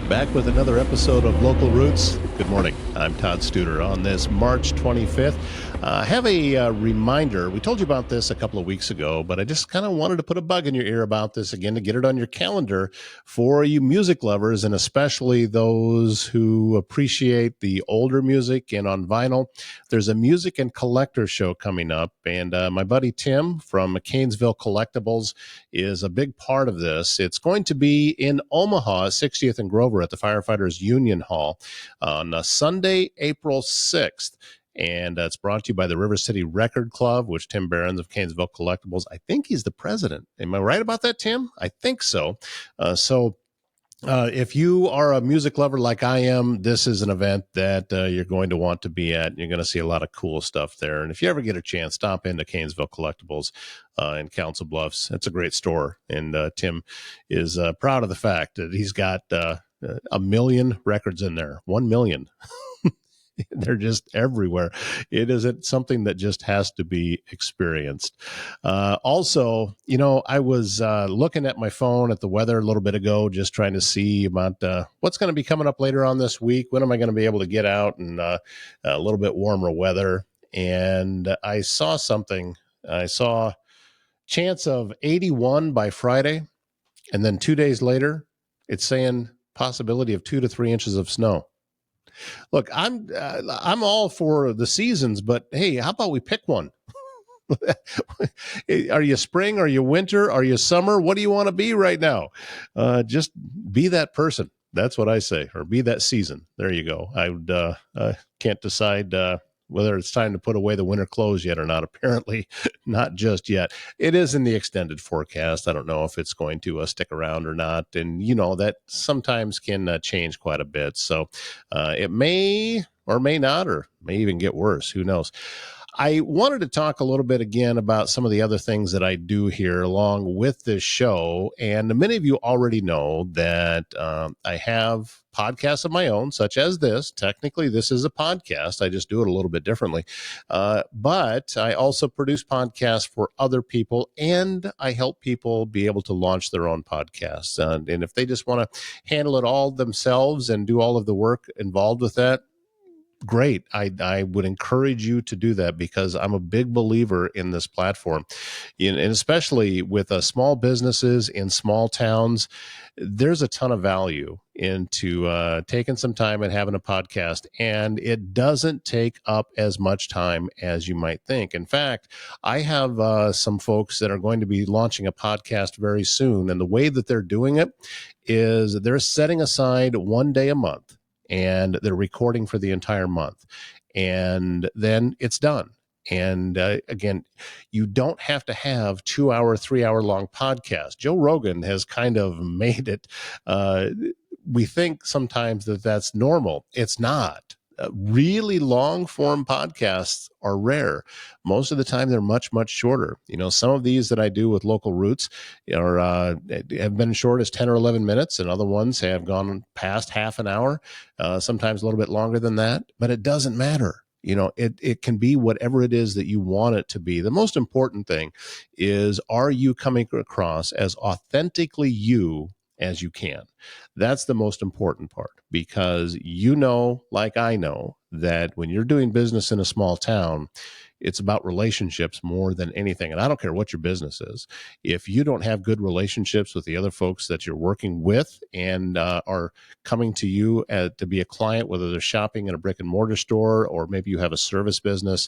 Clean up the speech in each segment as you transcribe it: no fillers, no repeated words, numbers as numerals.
Back with another episode of Local Roots. Good morning. I'm Todd Studer on this March 25th. I have a reminder. We told you about this a couple of weeks ago, but I just kind of wanted to put a bug in your ear about this again to get it on your calendar for you music lovers, and especially those who appreciate the older music and on vinyl. There's a music and collector show coming up, and my buddy Tim from McCainsville Collectibles is a big part of this. It's going to be in Omaha, 60th and Grover at the Firefighters Union Hall on Sunday, April 6th. And it's brought to you by the River City Record Club, which Tim Behrens of Canesville Collectibles, I think he's the president. Am I right about that, Tim? I think so. If you are a music lover like I am, this is an event that you're going to want to be at. You're going to see a lot of cool stuff there. And if you ever get a chance, stop into Canesville Collectibles in Council Bluffs. It's a great store. And Tim is proud of the fact that he's got 1 million records in there. 1 million. They're just everywhere. It isn't something that just has to be experienced. Also, I was looking at my phone at the weather a little bit ago, just trying to see about what's going to be coming up later on this week. When am I going to be able to get out and a little bit warmer weather? And I saw something. I saw chance of 81 by Friday. And then 2 days later, it's saying possibility of 2 to 3 inches of snow. Look, I'm all for the seasons, but hey, how about we pick one? Are you spring? Are you winter? Are you summer? What do you want to be right now? Just be that person. That's what I say, or be that season. There you go. I can't decide whether it's time to put away the winter clothes yet or not. Apparently not just yet. It is in the extended forecast. I don't know if it's going to stick around or not. And, that sometimes can change quite a bit. So it may or may not, or may even get worse. Who knows? I wanted to talk a little bit again about some of the other things that I do here along with this show. And many of you already know that I have podcasts of my own, such as this. Technically, this is a podcast. I just do it a little bit differently. But I also produce podcasts for other people, and I help people be able to launch their own podcasts. And if they just want to handle it all themselves and do all of the work involved with that, great. I would encourage you to do that, because I'm a big believer in this platform. And especially with small businesses in small towns, there's a ton of value into taking some time and having a podcast, and it doesn't take up as much time as you might think. In fact, I have some folks that are going to be launching a podcast very soon, and the way that they're doing it is they're setting aside 1 day a month, and they're recording for the entire month, and then it's done. And again, you don't have to have 2 hour, 3 hour long podcasts. Joe Rogan has kind of made it. We think sometimes that that's normal. It's not. Really long form podcasts are rare. Most of the time, they're much, much shorter. Some of these that I do with Local Roots have been short as 10 or 11 minutes, and other ones have gone past half an hour, sometimes a little bit longer than that, but it doesn't matter. It can be whatever it is that you want it to be. The most important thing is, are you coming across as authentically you as you can? That's the most important part, because like I know, that when you're doing business in a small town, it's about relationships more than anything. And I don't care what your business is. If you don't have good relationships with the other folks that you're working with and are coming to you to be a client, whether they're shopping in a brick and mortar store or maybe you have a service business,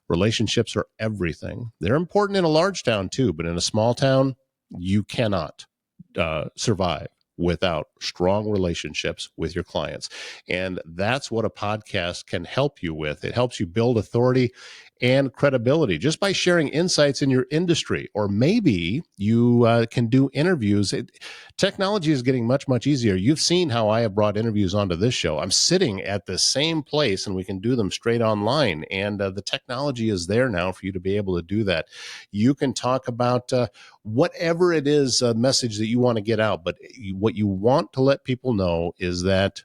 relationships are everything. They're important in a large town too, but in a small town, you cannot survive without strong relationships with your clients. And that's what a podcast can help you with. It helps you build authority and credibility just by sharing insights in your industry. Or maybe you can do interviews. Technology is getting much, much easier. You've seen how I have brought interviews onto this show. I'm sitting at the same place and we can do them straight online. And the technology is there now for you to be able to do that. You can talk about whatever it is, a message that you want to get out. But what you want to let people know is that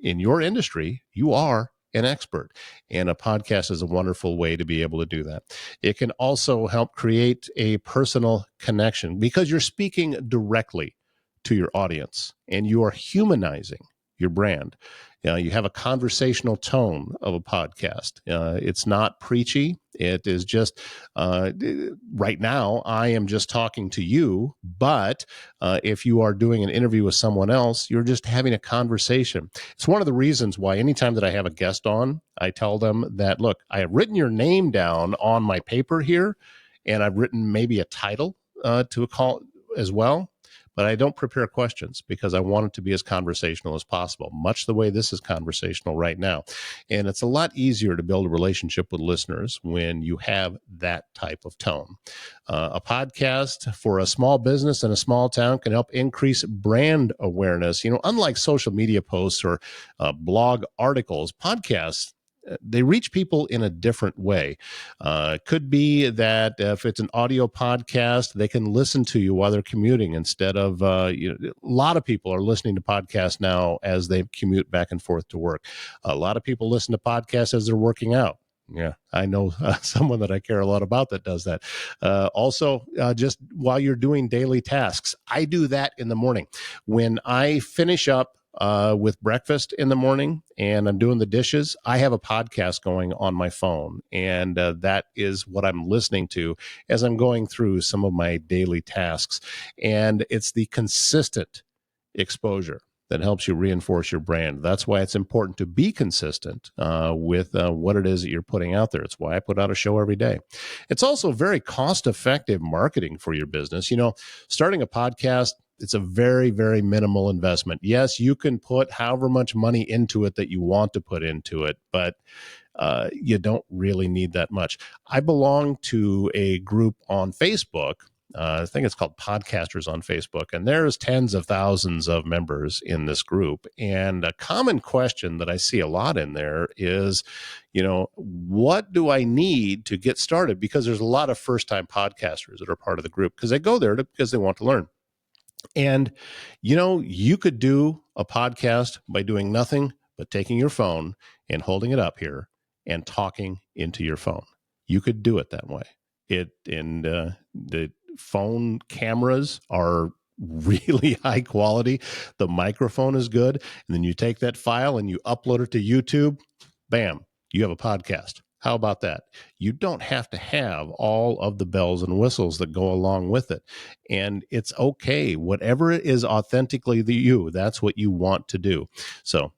in your industry, you are an expert, and a podcast is a wonderful way to be able to do that. It can also help create a personal connection because you're speaking directly to your audience, and you are humanizing your brand. You have a conversational tone of a podcast. It's not preachy. It is just, right now, I am just talking to you. But if you are doing an interview with someone else, you're just having a conversation. It's one of the reasons why anytime that I have a guest on, I tell them that, look, I have written your name down on my paper here, and I've written maybe a title to a call as well. But I don't prepare questions because I want it to be as conversational as possible, much the way this is conversational right now. And it's a lot easier to build a relationship with listeners when you have that type of tone. A podcast for a small business in a small town can help increase brand awareness. Unlike social media posts or blog articles, podcasts, they reach people in a different way. It could be that if it's an audio podcast, they can listen to you while they're commuting instead of, a lot of people are listening to podcasts now as they commute back and forth to work. A lot of people listen to podcasts as they're working out. Yeah, I know someone that I care a lot about that does that. Also, just while you're doing daily tasks, I do that in the morning. When I finish up with breakfast in the morning and I'm doing the dishes, I have a podcast going on my phone. And that is what I'm listening to as I'm going through some of my daily tasks. And it's the consistent exposure that helps you reinforce your brand. That's why it's important to be consistent with what it is that you're putting out there. It's why I put out a show every day. It's also very cost-effective marketing for your business. Starting a podcast, it's a very, very minimal investment. Yes, you can put however much money into it that you want to put into it, but you don't really need that much. I belong to a group on Facebook. I think it's called Podcasters on Facebook, and there's tens of thousands of members in this group. And a common question that I see a lot in there is, what do I need to get started? Because there's a lot of first-time podcasters that are part of the group because they go there because they want to learn. And, you could do a podcast by doing nothing but taking your phone and holding it up here and talking into your phone. You could do it that way. The phone cameras are really high quality. The microphone is good. And then you take that file and you upload it to YouTube. Bam, you have a podcast. How about that? You don't have to have all of the bells and whistles that go along with it. And it's okay. Whatever it is authentically you, that's what you want to do. So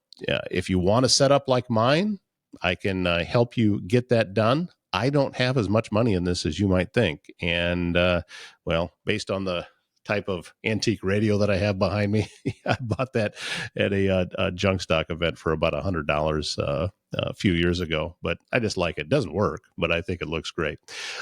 if you want to set up like mine, I can help you get that done. I don't have as much money in this as you might think. And, based on the type of antique radio that I have behind me, I bought that at a junk stock event for about $100 a few years ago, but I just like it. It doesn't work, but I think it looks great.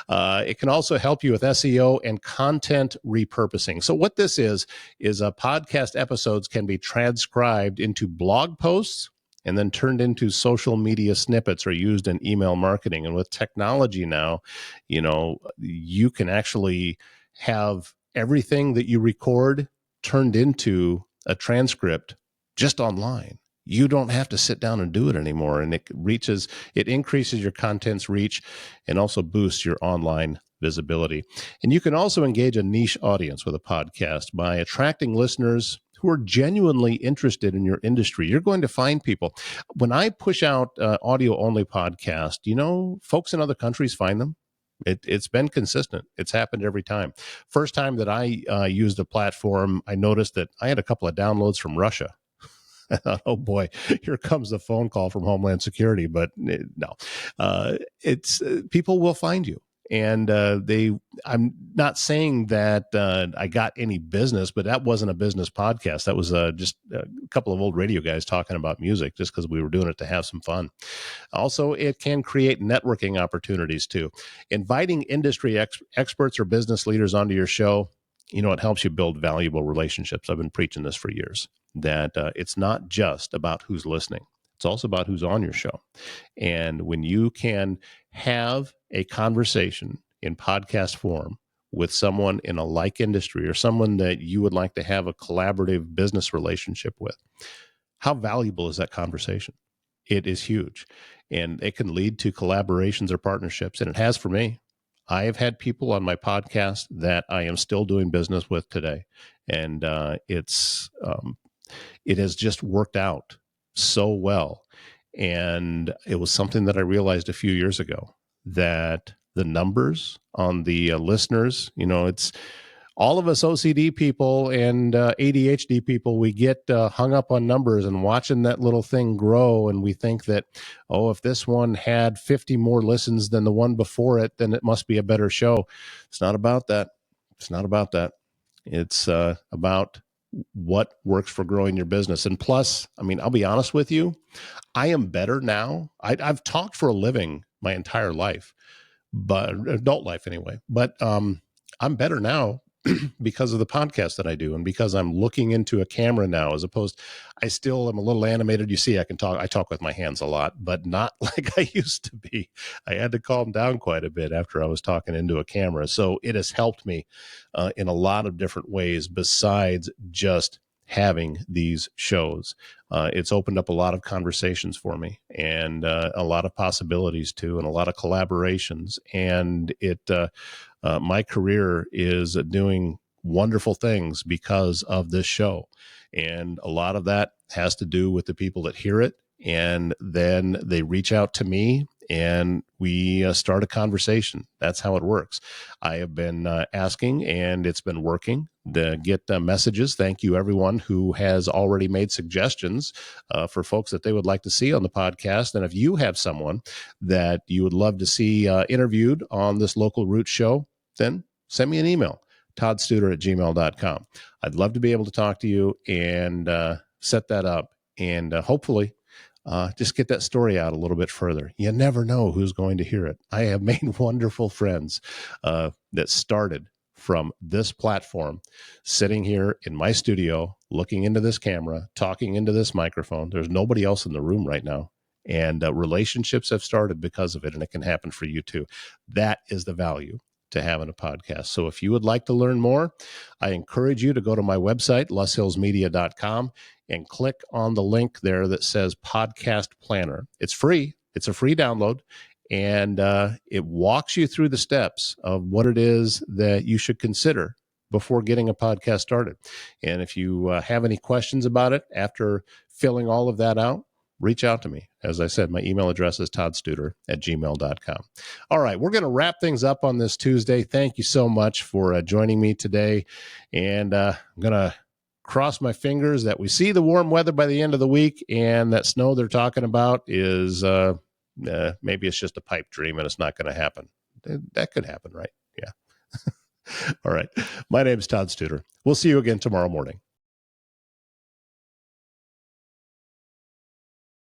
It can also help you with SEO and content repurposing. So what this is podcast episodes can be transcribed into blog posts and then turned into social media snippets or used in email marketing. And with technology now, you can actually have everything that you record turned into a transcript just online. You don't have to sit down and do it anymore. And it increases your content's reach and also boosts your online visibility. And you can also engage a niche audience with a podcast by attracting listeners who are genuinely interested in your industry. You're going to find people. When I push out audio-only podcast, folks in other countries find them. It's been consistent. It's happened every time. First time that I used a platform, I noticed that I had a couple of downloads from Russia. I thought, oh boy, here comes the phone call from Homeland Security. But no, it's people will find you. And I'm not saying that I got any business, but that wasn't a business podcast. That was just a couple of old radio guys talking about music just because we were doing it to have some fun. Also, it can create networking opportunities too. Inviting industry experts or business leaders onto your show, it helps you build valuable relationships. I've been preaching this for years, that it's not just about who's listening. It's also about who's on your show. And when you can have a conversation in podcast form with someone in a like industry or someone that you would like to have a collaborative business relationship with, how valuable is that conversation? It is huge. And it can lead to collaborations or partnerships. And it has for me. I have had people on my podcast that I am still doing business with today, and it has just worked out so well. And it was something that I realized a few years ago, that the numbers on the listeners, it's all of us OCD people and ADHD people, we get hung up on numbers and watching that little thing grow. And we think that, oh, if this one had 50 more listens than the one before it, then it must be a better show. It's not about that. It's not about that. It's about what works for growing your business. And plus, I mean, I'll be honest with you, I am better now. I've talked for a living my entire life, but adult life anyway. But I'm better now because of the podcast that I do, and because I'm looking into a camera now, as opposed, I still am a little animated. You see, I talk with my hands a lot, but not like I used to be. I had to calm down quite a bit after I was talking into a camera. So it has helped me in a lot of different ways besides just having these shows. It's opened up a lot of conversations for me, and a lot of possibilities too, and a lot of collaborations. And my career is doing wonderful things because of this show. And a lot of that has to do with the people that hear it. And then they reach out to me and we start a conversation. That's how it works. I have been asking, and it's been working, to get messages. Thank you, everyone who has already made suggestions for folks that they would like to see on the podcast. And if you have someone that you would love to see interviewed on this Local Roots show, then send me an email, toddstuder@gmail.com. I'd love to be able to talk to you and set that up, and hopefully just get that story out a little bit further. You never know who's going to hear it. I have made wonderful friends that started from this platform, sitting here in my studio, looking into this camera, talking into this microphone. There's nobody else in the room right now. And relationships have started because of it, and it can happen for you too. That is the value to having a podcast. So if you would like to learn more, I encourage you to go to my website, lushillsmedia.com, and click on the link there that says Podcast Planner. It's free. It's a free download, and it walks you through the steps of what it is that you should consider before getting a podcast started. And if you have any questions about it after filling all of that out, reach out to me. As I said, my email address is toddstuder@gmail.com. All right, we're going to wrap things up on this Tuesday. Thank you so much for joining me today. And I'm going to cross my fingers that we see the warm weather by the end of the week, and that snow they're talking about is maybe it's just a pipe dream and it's not going to happen. That could happen, right? Yeah. All right. My name is Todd Studer. We'll see you again tomorrow morning.